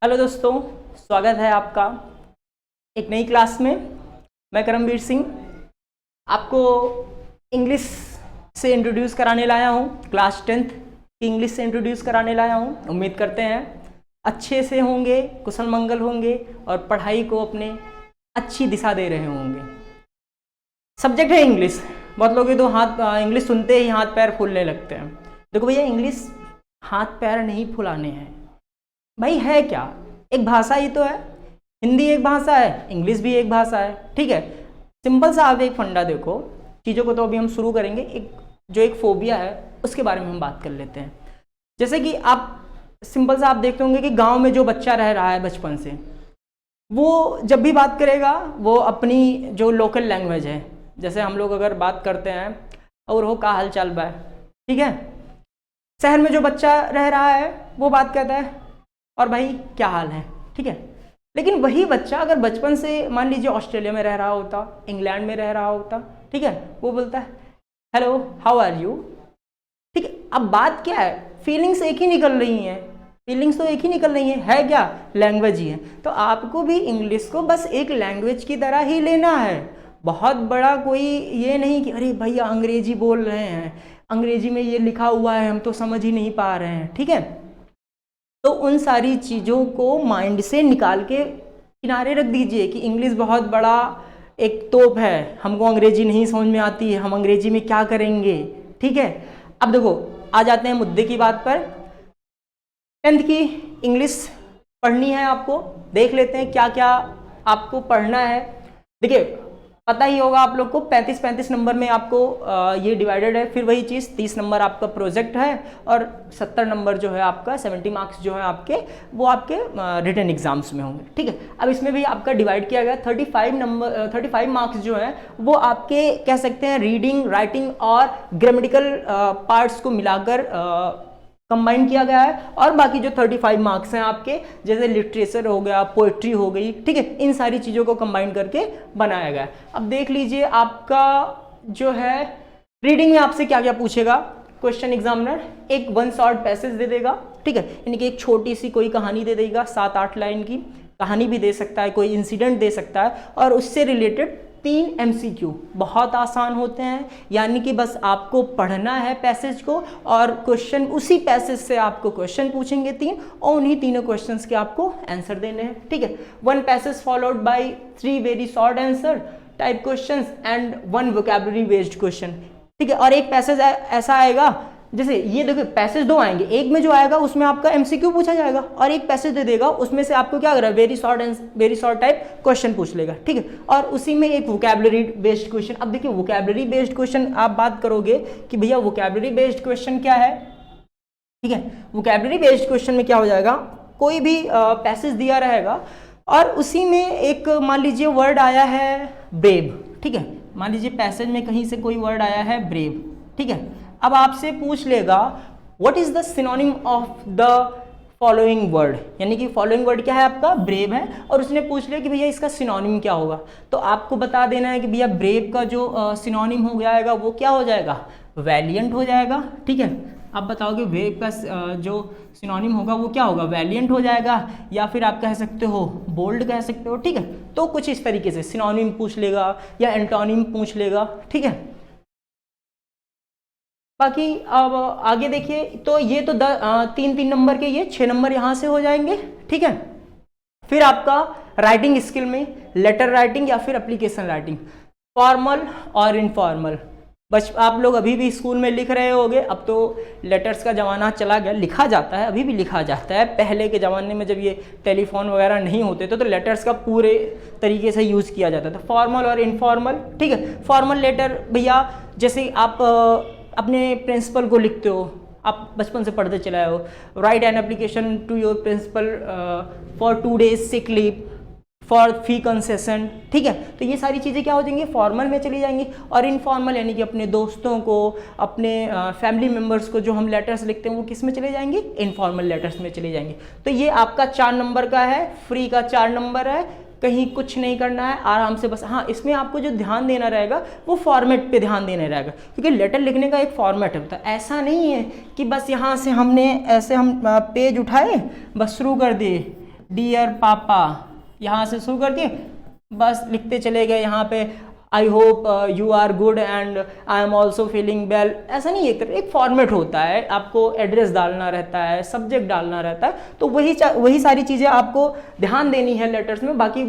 Hello दोस्तों, स्वागत है आपका एक नई क्लास में। मैं करमवीर सिंह आपको इंग्लिश से इंट्रोड्यूस कराने लाया हूँ। क्लास 10th की इंग्लिश से इंट्रोड्यूस कराने लाया हूँ। उम्मीद करते हैं अच्छे से होंगे, कुशल मंगल होंगे और पढ़ाई को अपने अच्छी दिशा दे रहे होंगे। सब्जेक्ट है इंग्लिश। बहुत लोग तो इंग्लिश सुनते ही हाथ पैर फूलने लगते हैं। देखो भैया, इंग्लिश हाथ पैर नहीं फुलाने हैं भाई। है क्या? एक भाषा ही तो है। हिंदी एक भाषा है, इंग्लिश भी एक भाषा है। ठीक है, सिंपल सा आप एक फंडा देखो चीज़ों को। तो अभी हम शुरू करेंगे। एक फोबिया है उसके बारे में हम बात कर लेते हैं। जैसे कि आप सिंपल सा आप देखते होंगे कि गांव में जो बच्चा रह रहा है बचपन से, वो जब भी बात करेगा वो अपनी जो लोकल लैंग्वेज है, जैसे हम लोग अगर बात करते हैं और हो का हाल चाल बा, ठीक है। शहर में जो बच्चा रह रहा है वो बात कहता है और भाई क्या हाल है, ठीक है। लेकिन वही बच्चा अगर बचपन से मान लीजिए ऑस्ट्रेलिया में रह रहा होता, इंग्लैंड में रह रहा होता, ठीक है, वो बोलता है हेलो हाउ आर यू, ठीक है। अब बात क्या है, फीलिंग्स एक ही निकल रही हैं। फीलिंग्स तो एक ही निकल रही है क्या? लैंग्वेज ही है। तो आपको भी इंग्लिश को बस एक लैंग्वेज की तरह ही लेना है। बहुत बड़ा कोई ये नहीं कि अरे भैया अंग्रेजी बोल रहे हैं, अंग्रेजी में ये लिखा हुआ है हम तो समझ ही नहीं पा रहे हैं, ठीक है। तो उन सारी चीज़ों को माइंड से निकाल के किनारे रख दीजिए कि इंग्लिश बहुत बड़ा एक तोप है, हमको अंग्रेजी नहीं समझ में आती है, हम अंग्रेजी में क्या करेंगे, ठीक है। अब देखो, आ जाते हैं मुद्दे की बात पर। 10th की इंग्लिश पढ़नी है आपको, देख लेते हैं क्या क्या आपको पढ़ना है। देखिए, पता ही होगा आप लोग को 35 नंबर में आपको ये डिवाइडेड है। फिर वही चीज़ 30 नंबर आपका प्रोजेक्ट है और 70 नंबर जो है आपका 70 मार्क्स जो है आपके वो आपके रिटन एग्जाम्स में होंगे, ठीक है। अब इसमें भी आपका डिवाइड किया गया 35 मार्क्स जो है वो आपके कह सकते हैं रीडिंग, राइटिंग और ग्रामेटिकल पार्ट्स को मिलाकर कंबाइन किया गया है। और बाकी जो 35 मार्क्स हैं आपके, जैसे लिटरेचर हो गया, पोएट्री हो गई, ठीक है, इन सारी चीज़ों को कंबाइन करके बनाया गया है। अब देख लीजिए आपका जो है रीडिंग में आपसे क्या क्या पूछेगा। क्वेश्चन एग्जामिनर एक 1 शॉर्ट पैसेज दे देगा, ठीक है, यानी कि एक छोटी सी कोई कहानी दे देगा, 7-8 लाइन की कहानी भी दे सकता है, कोई इंसिडेंट दे सकता है, और उससे रिलेटेड 3 MCQ बहुत आसान होते हैं। यानी कि बस आपको पढ़ना है पैसेज को और क्वेश्चन उसी पैसेज से आपको क्वेश्चन पूछेंगे 3 और उन्हीं तीनों क्वेश्चंस के आपको आंसर देने हैं, ठीक है। 1 passage followed by 3 very short answer type questions and 1 vocabulary based question, ठीक है। और एक पैसेज ऐसा आएगा, जैसे ये देखो पैसेज 2 आएंगे, एक में जो आएगा उसमें आपका MCQ पूछा जाएगा और एक पैसेज दे देगा उसमें से आपको क्या कर रहा है वेरी शॉर्ट टाइप क्वेश्चन पूछ लेगा, ठीक है। और उसी में एक वोकैबुलरी बेस्ड क्वेश्चन। अब देखिए वोकैबुलरी बेस्ड क्वेश्चन आप बात करोगे कि भैया वोकैबुलरी बेस्ड क्वेश्चन क्या है, ठीक है। वोकैबुलरी बेस्ड क्वेश्चन में क्या हो जाएगा, कोई भी पैसेज दिया रहेगा और उसी में एक मान लीजिए वर्ड आया है ब्रेव, ठीक है। मान लीजिए पैसेज में कहीं से कोई वर्ड आया है ब्रेव, ठीक है। अब आपसे पूछ लेगा what is the synonym of the following word, यानी कि फॉलोइंग वर्ड क्या है आपका ब्रेव है, और उसने पूछ लिया कि भैया इसका सिनोनिम क्या होगा। तो आपको बता देना है कि भैया ब्रेव का जो सिनोनिम हो जाएगा वो क्या हो जाएगा, वैलिएंट हो जाएगा, ठीक है। आप बताओगे ब्रेव का जो सिनोनिम होगा वो क्या होगा, वैलिएंट हो जाएगा, या फिर आप कह सकते हो बोल्ड कह सकते हो, ठीक है। तो कुछ इस तरीके से सिनोनिम पूछ लेगा या एंटोनिम पूछ लेगा, ठीक है। बाकी अब आगे देखिए, तो ये तो 3 नंबर के, ये 6 नंबर यहाँ से हो जाएंगे, ठीक है। फिर आपका राइटिंग स्किल में लेटर राइटिंग या फिर एप्लीकेशन राइटिंग, फॉर्मल और इनफॉर्मल। बस आप लोग अभी भी स्कूल में लिख रहे होगे, अब तो लेटर्स का ज़माना चला गया, लिखा जाता है, अभी भी लिखा जाता है। पहले के ज़माने में जब ये टेलीफोन वगैरह नहीं होते थे तो लेटर्स का पूरे तरीके से यूज़ किया जाता था, फॉर्मल और इनफॉर्मल, ठीक है। फॉर्मल लेटर भैया जैसे आप अपने प्रिंसिपल को लिखते हो, आप बचपन से पढ़ते चले आए हो, write an application to your principal for 2 days sick leave for fee concession, ठीक है। तो ये सारी चीज़ें क्या हो जाएंगी, फॉर्मल में चली जाएंगी। और इनफॉर्मल यानी कि अपने दोस्तों को, अपने फैमिली मेम्बर्स को जो हम लेटर्स लिखते हैं वो किस में चले जाएंगे, इनफॉर्मल लेटर्स में चले जाएंगे। तो ये आपका 4 नंबर का है, फ्री का 4 नंबर है, कहीं कुछ नहीं करना है, आराम से बस। हाँ, इसमें आपको जो ध्यान देना रहेगा वो फॉर्मेट पे ध्यान देना रहेगा, क्योंकि लेटर लिखने का एक फॉर्मेट होता है। ऐसा नहीं है कि बस यहाँ से हमने ऐसे हम पेज उठाए बस शुरू कर दिए, डियर पापा, यहाँ से शुरू कर दिए, बस लिखते चले गए यहाँ पे I hope you are good and I am also feeling well. ऐसा नहीं, एक फॉर्मेट होता है, आपको एड्रेस डालना रहता है, सब्जेक्ट डालना रहता है, तो वही सारी चीज़ें आपको ध्यान देनी है लेटर्स में। बाकी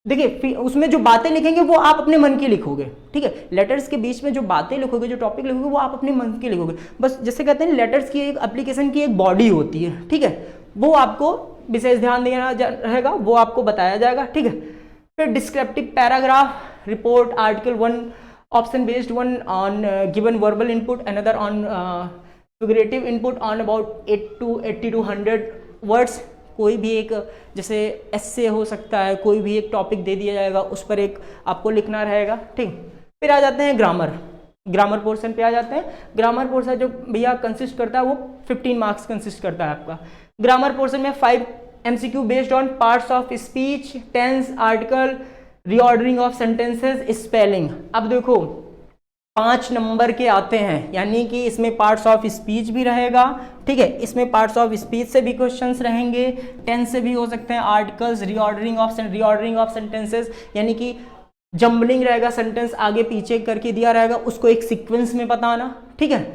देखिए उसमें जो बातें लिखेंगे वो आप अपने मन की लिखोगे, ठीक है। लेटर्स के बीच में जो बातें लिखोगे, जो टॉपिक लिखोगे, वो आप अपने मन की लिखोगे। बस जैसे कहते हैं लेटर्स की एक एप्लीकेशन की एक बॉडी होती है, ठीक है, वो आपको विशेष ध्यान देना रहेगा, वो आपको बताया जाएगा, ठीक है। फिर descriptive paragraph, report, article, one option based, one on given verbal input, another on figurative input on about 80 to 100 words. कोई भी एक जैसे एस्से हो सकता है, कोई भी एक टॉपिक दे दिया जाएगा, उस पर एक आपको लिखना रहेगा, ठीक। फिर आ जाते हैं ग्रामर पोर्शन पे आ जाते हैं। ग्रामर पोर्शन जो भैया कंसिस्ट करता है वो 15 मार्क्स कंसिस्ट करता है आपका। ग्रामर पोर्शन में 5 MCQ based on parts of speech, tense, article, reordering of sentences, spelling. अब देखो 5 नंबर के आते हैं, यानी कि इसमें पार्ट्स ऑफ स्पीच भी रहेगा, ठीक है, इसमें पार्ट्स ऑफ स्पीच से भी क्वेश्चंस रहेंगे, टेंस से भी हो सकते हैं, आर्टिकल्स, रीऑर्डरिंग ऑफ सेंटेंसेस, यानी कि जम्बलिंग रहेगा, सेंटेंस आगे पीछे करके दिया रहेगा, उसको एक सीक्वेंस में बताना, ठीक है।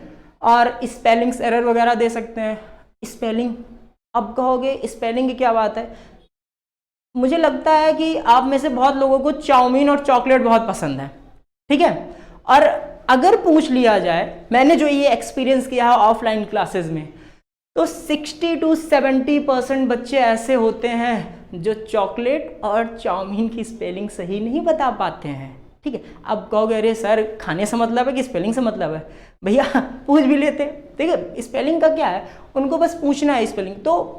और स्पेलिंग्स एरर वगैरह दे सकते हैं। स्पेलिंग, अब कहोगे स्पेलिंग की क्या बात है, मुझे लगता है कि आप में से बहुत लोगों को चाउमीन और चॉकलेट बहुत पसंद है, ठीक है। और अगर पूछ लिया जाए, मैंने जो ये एक्सपीरियंस किया है ऑफलाइन क्लासेस में, तो 60 to 70% बच्चे ऐसे होते हैं जो चॉकलेट और चाउमीन की स्पेलिंग सही नहीं बता पाते हैं, ठीक है। अब कहोगे अरे सर खाने से मतलब है कि स्पेलिंग से मतलब है, भैया पूछ भी लेते, ठीक है। स्पेलिंग का क्या है, उनको बस पूछना है स्पेलिंग, तो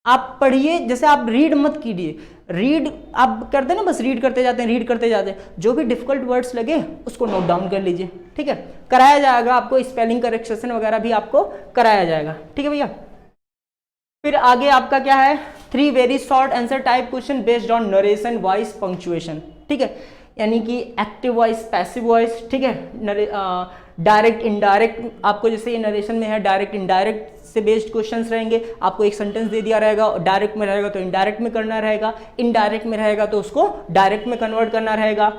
आप पढ़िए, जैसे आप रीड मत कीजिए, रीड आप करते हैं ना, बस रीड करते जाते हैं, रीड करते जाते हैं, जो भी डिफिकल्ट वर्ड्स लगे उसको नोट डाउन कर लीजिए, ठीक है। कराया जाएगा आपको, स्पेलिंग करेक्शन वगैरह भी आपको कराया जाएगा, ठीक है भैया। फिर आगे आपका क्या है, 3 very short answer type question based on narration, voice, punctuation, ठीक है, यानी कि एक्टिव वॉइस, पैसिव वॉइस, ठीक है। डायरेक्ट, इनडायरेक्ट, आपको जैसे ये नरेशन में है डायरेक्ट इनडायरेक्ट से बेस्ड क्वेश्चंस रहेंगे, आपको एक सेंटेंस दे दिया रहेगा, डायरेक्ट में रहेगा तो इनडायरेक्ट में करना रहेगा, इनडायरेक्ट में रहेगा तो उसको डायरेक्ट में कन्वर्ट करना रहेगा।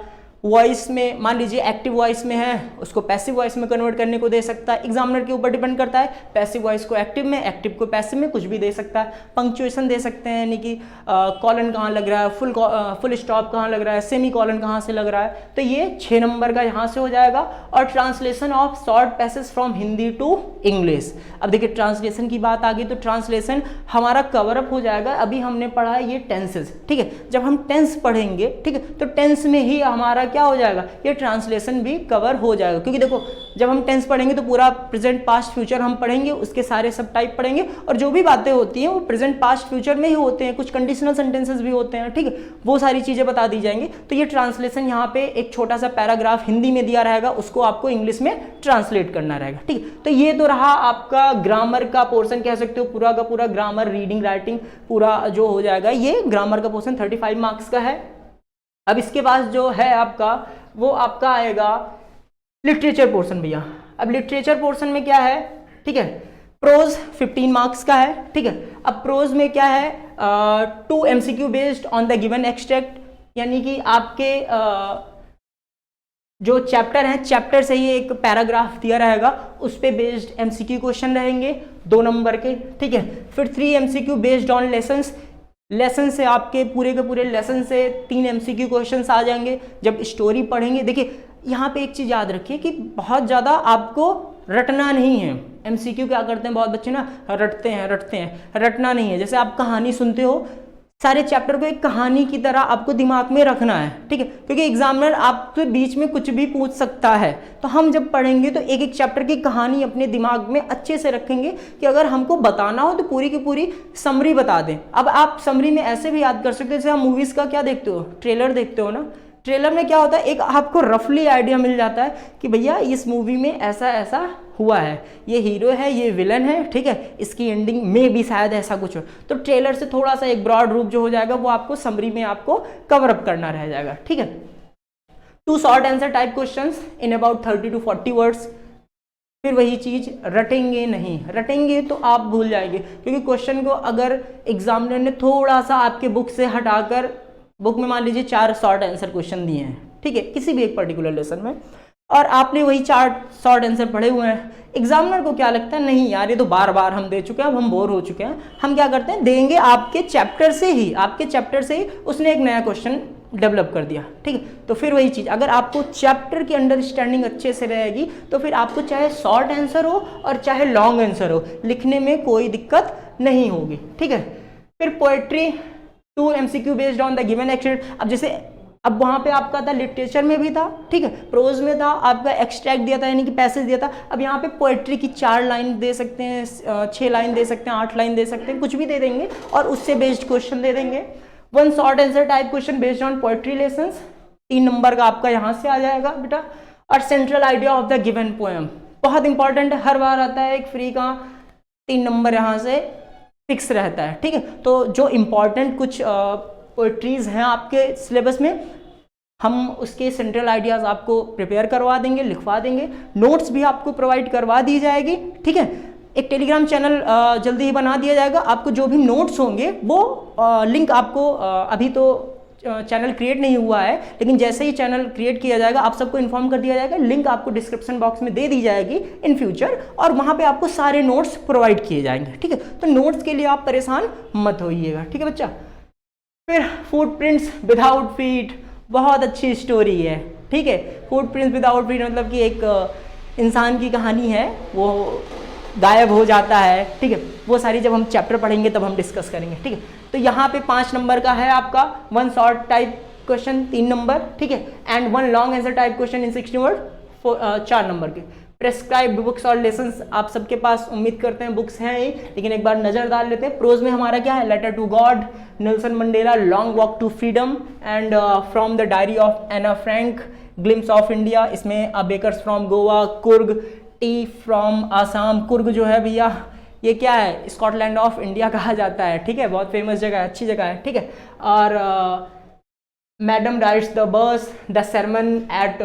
वॉइस में मान लीजिए एक्टिव वॉइस में है, उसको पैसिव वॉइस में कन्वर्ट करने को दे सकता है, एग्जामिनर के ऊपर डिपेंड करता है, पैसिव वॉइस को एक्टिव में, एक्टिव को पैसिव में, कुछ भी दे सकता है। पंक्चुएशन दे सकते हैं, यानी कि कॉलन कहाँ लग रहा है, फुल स्टॉप कहाँ लग रहा है, सेमी कॉलन कहाँ से लग रहा है, तो ये 6 नंबर का यहाँ से हो जाएगा। और translation of short passage from Hindi to English. अब देखिए ट्रांसलेशन की बात आ गई, तो ट्रांसलेशन हमारा कवरअप हो जाएगा। अभी हमने पढ़ा है ये टेंसेज, ठीक है, जब हम टेंस पढ़ेंगे, ठीक है, तो टेंस में ही हमारा क्या हो जाएगा, ये ट्रांसलेशन भी कवर हो जाएगा। क्योंकि देखो जब हम टेंस पढ़ेंगे तो पूरा प्रेजेंट, पास्ट, फ्यूचर हम पढ़ेंगे, उसके सारे सब टाइप पढ़ेंगे, और जो भी बातें होती हैं वो प्रेजेंट, पास्ट, फ्यूचर में ही होते हैं, कुछ कंडीशनल सेंटेंसेस भी होते हैं, ठीक है, वो सारी चीजें बता दी जाएंगी। तो ये ट्रांसलेशन यहाँ पे एक छोटा सा पैराग्राफ हिंदी में दिया रहेगा, उसको आपको इंग्लिश में ट्रांसलेट करना रहेगा, ठीक है। तो ये तो रहा आपका ग्रामर का पोर्शन, कह सकते हो पूरा का पूरा ग्रामर, रीडिंग, राइटिंग पूरा जो हो जाएगा, ये ग्रामर का पोर्शन 35 मार्क्स का है। अब इसके बाद जो है आपका, वो आपका आएगा लिटरेचर पोर्शन भैया। अब लिटरेचर पोर्शन में क्या है, ठीक है, प्रोज 15 मार्क्स का है, ठीक है। अब प्रोज में क्या है, 2 MCQ based on the given extract, यानी कि आपके जो चैप्टर हैं, चैप्टर से ही एक पैराग्राफ दिया रहेगा, उस पे बेस्ड MCQ क्वेश्चन रहेंगे 2 नंबर के, ठीक है। फिर 3 MCQ based on lessons, lesson से आपके पूरे के पूरे लेसन से 3 MCQ क्वेश्चंस आ जाएंगे। जब स्टोरी पढ़ेंगे, देखिए यहाँ पे एक चीज़ याद रखिए कि बहुत ज़्यादा आपको रटना नहीं है। MCQ क्या करते हैं बहुत बच्चे ना, रटते हैं, रटना नहीं है। जैसे आप कहानी सुनते हो, सारे चैप्टर को एक कहानी की तरह आपको दिमाग में रखना है, ठीक है, क्योंकि एग्जामिनर आपके बीच में कुछ भी पूछ सकता है। तो हम जब पढ़ेंगे तो एक एक चैप्टर की कहानी अपने दिमाग में अच्छे से रखेंगे कि अगर हमको बताना हो तो पूरी की पूरी समरी बता दें। अब आप समरी में ऐसे भी याद कर सकते हो, जैसे आप मूवीज़ का क्या देखते हो, ट्रेलर देखते हो ना, ट्रेलर में क्या होता है, एक आपको रफली आइडिया मिल जाता है कि भैया इस मूवी में ऐसा ऐसा हुआ है, ये हीरो है, ये विलन है, ठीक है, इसकी एंडिंग में भी शायद ऐसा कुछ हो। तो ट्रेलर से थोड़ा सा एक ब्रॉड रूप जो हो जाएगा वो आपको समरी में आपको कवर अप करना रह जाएगा, ठीक है। 2 short answer type questions in about 30 to 40 words, फिर वही चीज़ रटेंगे नहीं, रटेंगे तो आप भूल जाएंगे, क्योंकि क्वेश्चन को अगर एग्जामिनर ने थोड़ा सा आपके बुक से हटाकर, बुक में मान लीजिए 4 शॉर्ट आंसर क्वेश्चन दिए हैं, ठीक है, किसी भी एक पर्टिकुलर लेसन में, और आपने वही 4 शॉर्ट आंसर पढ़े हुए हैं, एग्जामिनर को क्या लगता है, नहीं यार ये तो बार बार हम दे चुके हैं, अब हम बोर हो चुके हैं, हम क्या करते हैं, देंगे आपके चैप्टर से ही, आपके चैप्टर से ही उसने एक नया क्वेश्चन डेवलप कर दिया, ठीक है। तो फिर वही चीज़, अगर आपको चैप्टर की अंडरस्टैंडिंग अच्छे से रहेगी तो फिर आपको चाहे शॉर्ट आंसर हो और चाहे लॉन्ग आंसर हो, लिखने में कोई दिक्कत नहीं होगी, ठीक है। फिर poetry 2 MCQ based on the given extract. अब जैसे अब वहाँ पे आपका था लिटरेचर में भी था, ठीक है, प्रोज में था आपका एक्सट्रैक्ट दिया था यानी कि पैसेज दिया था। अब यहाँ पे पोएट्री की 4 लाइन दे सकते हैं, 6 लाइन दे सकते हैं, 8 लाइन दे सकते हैं, कुछ भी दे देंगे और उससे बेस्ड क्वेश्चन दे देंगे। 1 short answer type question based on poetry lessons, 3 number का आपका यहाँ से आ जाएगा बेटा। और central idea of the given poem, बहुत इंपॉर्टेंट है, हर बार आता है, एक फ्री का 3 नंबर यहाँ से फिक्स रहता है, ठीक है। तो जो इम्पॉर्टेंट कुछ पोएट्रीज हैं आपके सिलेबस में, हम उसके सेंट्रल आइडियाज़ आपको प्रिपेयर करवा देंगे, लिखवा देंगे, नोट्स भी आपको प्रोवाइड करवा दी जाएगी, ठीक है। एक टेलीग्राम चैनल जल्दी ही बना दिया जाएगा, आपको जो भी नोट्स होंगे वो लिंक आपको अभी तो चैनल क्रिएट नहीं हुआ है, लेकिन जैसे ही चैनल क्रिएट किया जाएगा आप सबको इन्फॉर्म कर दिया जाएगा, लिंक आपको डिस्क्रिप्शन बॉक्स में दे दी जाएगी इन फ्यूचर, और वहाँ पे आपको सारे नोट्स प्रोवाइड किए जाएंगे, ठीक है। तो नोट्स के लिए आप परेशान मत होइएगा, ठीक है बच्चा। फिर फुटप्रिंट्स विदाउट फीट, बहुत अच्छी स्टोरी है, ठीक है। फुटप्रिंट्स विदाउट फीट मतलब कि एक इंसान की कहानी है, वो गायब हो जाता है, ठीक है। वो सारी जब हम चैप्टर पढ़ेंगे तब हम डिस्कस करेंगे, ठीक है। तो यहाँ पे 5 नंबर का है आपका 1 शॉर्ट टाइप क्वेश्चन 3 नंबर, ठीक है, and 1 long answer type question in 60 word 4 number के। प्रेस्क्राइब्ड बुक्स और लेसन्स आप सबके पास उम्मीद करते हैं बुक्स हैं ही, लेकिन एक बार नजर डाल लेते हैं। प्रोज में हमारा क्या है, letter to God, Nelson Mandela, long walk to freedom, and from the diary of Anne Frank, glimpse of India, इसमें a bakers from Goa, Coorg, tea from Assam. Coorg जो है भैया ये क्या है, स्कॉटलैंड ऑफ इंडिया कहा जाता है, ठीक है, बहुत फेमस जगह है, अच्छी जगह है, ठीक है। और madam rides the bus, the sermon at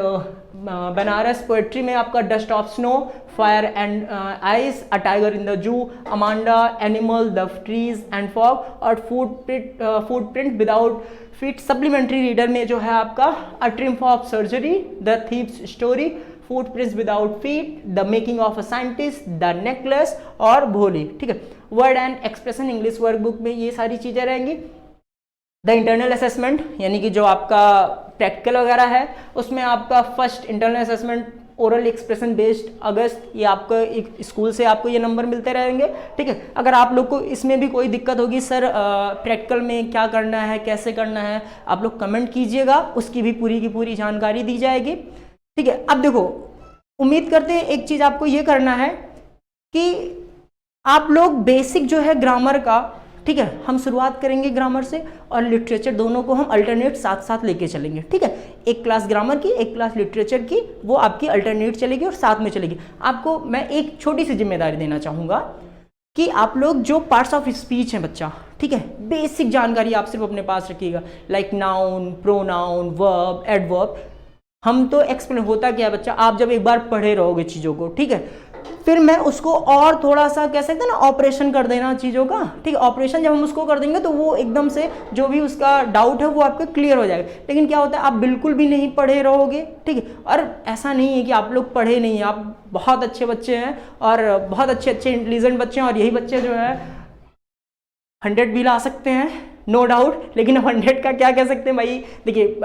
Banaras. Poetry में आपका dust of snow, fire and ice, a tiger in the zoo, Amanda, animal, the trees and fog, और footprint without feet. Supplementary reader में जो है आपका a triumph of surgery, the thieves story, footprints without feet, the making of a scientist, the necklace और भोली, ठीक है। Word and expression English workbook में ये सारी चीज़ें रहेंगी। द इंटरनल असेसमेंट यानी कि जो आपका प्रैक्टिकल वगैरह है, उसमें आपका first internal assessment oral expression based August, ये आपको एक स्कूल से आपको ये नंबर मिलते रहेंगे, ठीक है। अगर आप लोग को इसमें भी कोई दिक्कत होगी, सर प्रैक्टिकल में क्या करना है, कैसे करना है, आप लोग कमेंट कीजिएगा, उसकी भी पूरी की पूरी जानकारी दी जाएगी, ठीक है। अब देखो, उम्मीद करते हैं एक चीज़ आपको ये करना है कि आप लोग बेसिक जो है ग्रामर का, ठीक है, हम शुरुआत करेंगे ग्रामर से, और लिटरेचर दोनों को हम अल्टरनेट साथ साथ लेके चलेंगे, ठीक है। एक क्लास ग्रामर की, एक क्लास लिटरेचर की, वो आपकी अल्टरनेट चलेगी और साथ में चलेगी। आपको मैं एक छोटी सी जिम्मेदारी देना चाहूँगा कि आप लोग जो पार्ट्स ऑफ स्पीच हैं बच्चा, ठीक है, बेसिक जानकारी आप सिर्फ अपने पास रखिएगा, like noun, pronoun, verb, adverb. हम तो एक्सप्लेन होता क्या है बच्चा, आप जब एक बार पढ़े रहोगे चीज़ों को, ठीक है, फिर मैं उसको और थोड़ा सा कह सकते हैं ना ऑपरेशन कर देना चीज़ों का, ठीक है। ऑपरेशन जब हम उसको कर देंगे तो वो एकदम से जो भी उसका डाउट है वो आपका क्लियर हो जाएगा। लेकिन क्या होता है, आप बिल्कुल भी नहीं पढ़े रहोगे, ठीक है। और ऐसा नहीं है कि आप लोग पढ़े नहीं हैं, आप बहुत अच्छे बच्चे हैं और बहुत अच्छे अच्छे इंटेलिजेंट बच्चे हैं, और यही बच्चे जो है 100 भी ला सकते हैं, नो डाउट। लेकिन 100 का क्या कह सकते हैं भाई, देखिए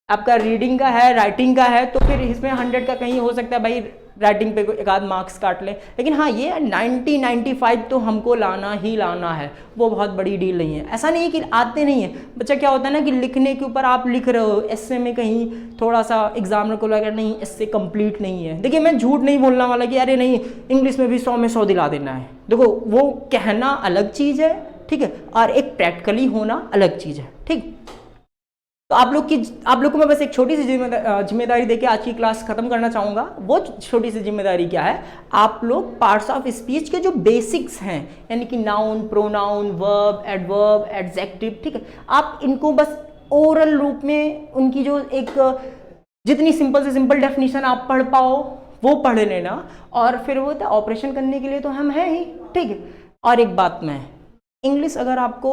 आपका रीडिंग का है, राइटिंग का है, तो फिर इसमें 100 का कहीं हो सकता है भाई राइटिंग पे एक आध मार्क्स काट लें, लेकिन हाँ ये 90-95 तो हमको लाना ही लाना है, वो बहुत बड़ी डील नहीं है। ऐसा नहीं है कि आते नहीं है बच्चा, क्या होता है ना कि लिखने के ऊपर आप लिख रहे हो, एस्से में कहीं थोड़ा सा एग्जामिनर को लगा नहीं एस्से कंप्लीट नहीं है। देखिए मैं झूठ नहीं बोलने वाला कि अरे नहीं इंग्लिश में भी 100 में 100 दिला देना है, देखो वो कहना अलग चीज़ है, ठीक है, और एक प्रैक्टिकली होना अलग चीज़ है, ठीक। तो आप लोग को मैं बस एक छोटी सी जिम्मेदारी देके आज की क्लास खत्म करना चाहूँगा। वो छोटी सी जिम्मेदारी क्या है, आप लोग पार्ट्स ऑफ स्पीच के जो बेसिक्स हैं, यानी कि noun, pronoun, verb, adverb, adjective, ठीक है, आप इनको बस ओरल रूप में उनकी जो एक जितनी सिंपल से सिंपल डेफिनेशन आप पढ़ पाओ, वो पढ़ लेना, और फिर वो ऑपरेशन करने के लिए तो हम हैं ही, ठीक है। और एक बात मैं, इंग्लिश अगर आपको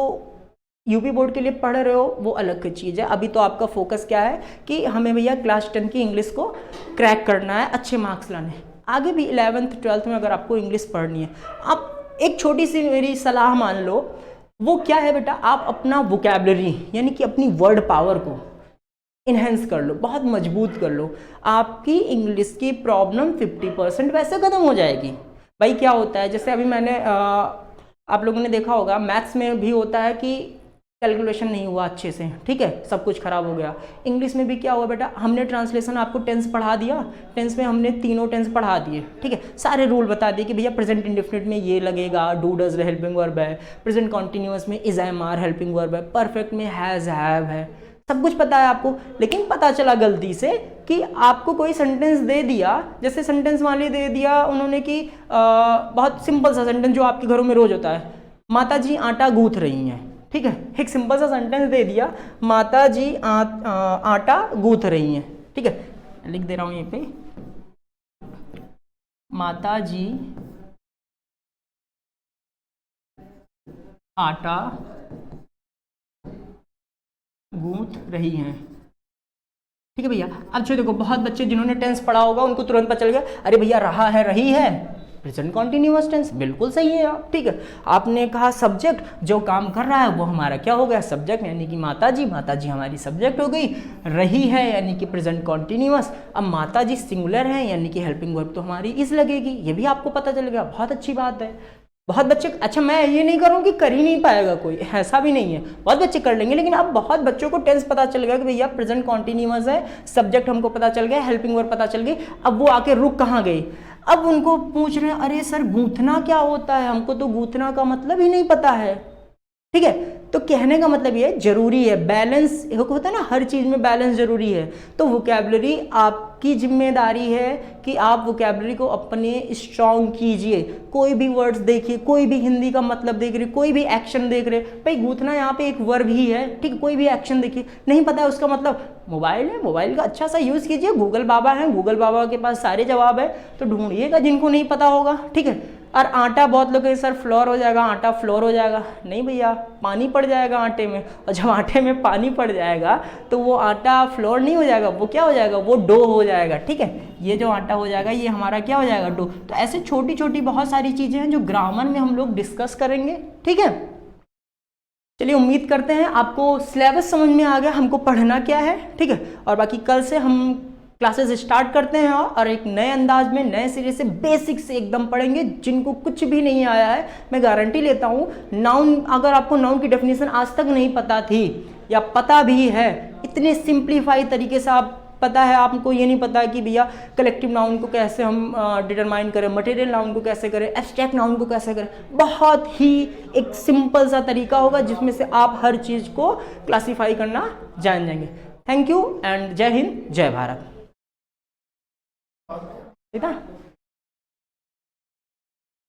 यूपी बोर्ड के लिए पढ़ रहे हो वो अलग की चीज़ है। अभी तो आपका फोकस क्या है कि हमें भैया क्लास 10 की इंग्लिश को क्रैक करना है, अच्छे मार्क्स लाने हैं। आगे भी 11th 12th में अगर आपको इंग्लिश पढ़नी है, आप एक छोटी सी मेरी सलाह मान लो, वो क्या है बेटा, आप अपना वोकैबलरी यानी कि अपनी वर्ड पावर को इन्हेंस कर लो, बहुत मजबूत कर लो। आपकी इंग्लिश की प्रॉब्लम 50% वैसे ख़त्म हो जाएगी। भाई क्या होता है, जैसे अभी मैंने आप लोगों ने देखा होगा मैथ्स में भी होता है कि कैलकुलेशन नहीं हुआ अच्छे से, ठीक है, सब कुछ खराब हो गया। इंग्लिश में भी क्या हुआ बेटा, हमने ट्रांसलेशन आपको टेंस पढ़ा दिया, टेंस में हमने तीनों टेंस पढ़ा दिए, ठीक है, सारे रूल बता दिए कि भैया प्रेजेंट इंडेफिनिट में ये लगेगा, डू डज हेल्पिंग वर्ब है, प्रेजेंट कॉन्टिन्यूअस में is am are helping verb है, परफेक्ट में हैज हैव है, सब कुछ पता है आपको। लेकिन पता चला गलती से कि आपको कोई सेंटेंस दे दिया, जैसे सेंटेंस वाले दे दिया उन्होंने कि बहुत सिंपल सा सेंटेंस जो आपके घरों में रोज होता है, माता जी आटा गूंथ रही हैं, ठीक है, एक सिंपल सा सेंटेंस दे दिया, माता जी आटा गूंथ रही हैं, ठीक है, लिख दे रहा हूं यहीं पे, माता जी आटा गूंथ रही हैं, ठीक है भैया। अब जो देखो बहुत बच्चे जिन्होंने टेंस पढ़ा होगा उनको तुरंत पता चल गया, अरे भैया रहा है रही है प्रेजेंट कॉन्टिन्यूअस टेंस, बिल्कुल सही है आप, ठीक है। आपने कहा सब्जेक्ट जो काम कर रहा है वो हमारा क्या हो गया, सब्जेक्ट, यानी कि माता जी हमारी सब्जेक्ट हो गई, रही है यानी कि प्रेजेंट कॉन्टिन्यूअस, अब माता जी सिंगुलर है यानी कि हेल्पिंग वर्ब तो हमारी इज लगेगी, ये भी आपको पता चल गया, बहुत अच्छी बात है। बहुत बच्चे, अच्छा मैं ये नहीं करूँ कि कर ही नहीं पाएगा कोई, ऐसा भी नहीं है, बहुत बच्चे कर लेंगे, लेकिन अब बहुत बच्चों को टेंस पता चल गया कि भैया प्रेजेंट कॉन्टिन्यूअस है, सब्जेक्ट हमको पता चल गया, हेल्पिंग वर्ब पता चल गई, अब वो आके रुक कहाँ गई, अब उनको पूछ रहे हैं अरे सर गूंथना क्या होता है, हमको तो गूंथना का मतलब ही नहीं पता है, ठीक है। तो कहने का मतलब ये जरूरी है, बैलेंस होता है ना, हर चीज में बैलेंस जरूरी है। तो वोकैबुलरी आपकी जिम्मेदारी है कि आप वोकैबुलरी को अपने स्ट्रॉन्ग कीजिए। कोई भी वर्ड्स देखिए, कोई भी हिंदी का मतलब देख रहे, कोई भी एक्शन देख रहे, भाई गूंथना यहाँ पे एक वर्ब ही है, ठीक है, कोई भी एक्शन देखिए, नहीं पता है उसका मतलब, मोबाइल है, मोबाइल का अच्छा सा यूज कीजिए, गूगल बाबा है, गूगल बाबा के पास सारे जवाब है, तो ढूंढिएगा जिनको नहीं पता होगा, ठीक है। और आटा, बहुत लोग सर फ्लोर हो जाएगा, आटा फ्लोर हो जाएगा, नहीं भैया, पानी पड़ जाएगा आटे में, और जब आटे में पानी पड़ जाएगा तो वो आटा फ्लोर नहीं हो जाएगा, वो क्या हो जाएगा, वो डो हो जाएगा, ठीक है। ये जो आटा हो जाएगा ये हमारा क्या हो जाएगा, डो। तो ऐसे छोटी छोटी बहुत सारी चीजें हैं जो ग्रामर में हम लोग डिस्कस करेंगे, ठीक है। चलिए उम्मीद करते हैं आपको सिलेबस समझ में आ गया, हमको पढ़ना क्या है, ठीक है। और बाकी कल से हम क्लासेस स्टार्ट करते हैं और एक नए अंदाज में नए सिरे से बेसिक से एकदम पढ़ेंगे। जिनको कुछ भी नहीं आया है, मैं गारंटी लेता हूँ, नाउन, अगर आपको नाउन की डेफिनेशन आज तक नहीं पता थी या पता भी है, इतने सिंप्लीफाई तरीके से आप पता है, आपको ये नहीं पता है कि भैया कलेक्टिव नाउन को कैसे हम डिटरमाइन करें, मटेरियल नाउन को कैसे करें, एब्स्ट्रैक्ट नाउन को कैसे करें, बहुत ही एक सिंपल सा तरीका होगा जिसमें से आप हर चीज़ को क्लासीफाई करना जान जाएंगे। थैंक यू एंड जय हिंद, जय भारत। ठीक है।